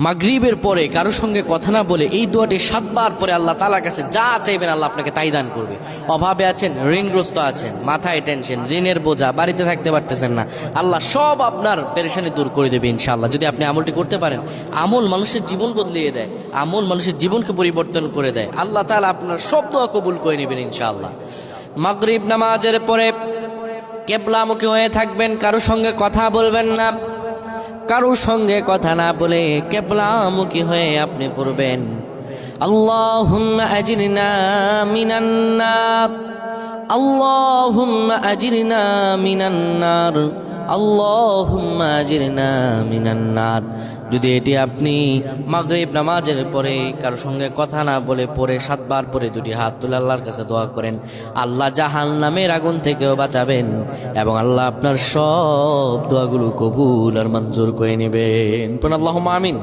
মাগরিবের পরে কারো সঙ্গে কথা না বলে এই দোয়াটি 7 বার পরে আল্লাহ তাআলার কাছে যা চাইবেন আল্লাহ আপনাকে তাই দান করবে। অভাবে আছেন, ঋণগ্রস্ত আছেন, মাথায় টেনশন, ঋণের বোঝা, বাড়িতে থাকতে পারতেছেন না, আল্লাহ সব আপনার পেরেশানি দূর করে দেবে ইনশাআল্লাহ, যদি আপনি আমলটি করতে পারেন। আমল মানুষের জীবন বদলিয়ে দেয়, আমল মানুষের জীবনকে পরিবর্তন করে দেয়। আল্লাহ তাআলা আপনার সব দোয়া কবুল করে নেবেন ইনশাআল্লাহ। মাগরিব নামাজের পরে কিবলামুখী হয়ে থাকবেন, কারো সঙ্গে কথা বলবেন না, কারো সঙ্গে কথা না বলে কিবলামুখী হয়ে আপনি পড়বেন আল্লাহুম্মা আজরিনা মিনান নার, আল্লাহুম্মা আজরিনা মিনান নার, আল্লাহুম্মা আজরিনা মিনান নার। যদি এটি আপনি মাগরিব নামাজের পরে কারো সঙ্গে কথা না বলে পড়ে 7 বার পরে দুটি হাত তুলে আল্লাহর কাছে দোয়া করেন, আল্লাহ জাহান্নামের আগুন থেকেও বাঁচাবেন এবং আল্লাহ আপনার সব দোয়াগুলো কবুল আর মঞ্জুর করে নেবেন। আল্লাহুম্মা আমিন।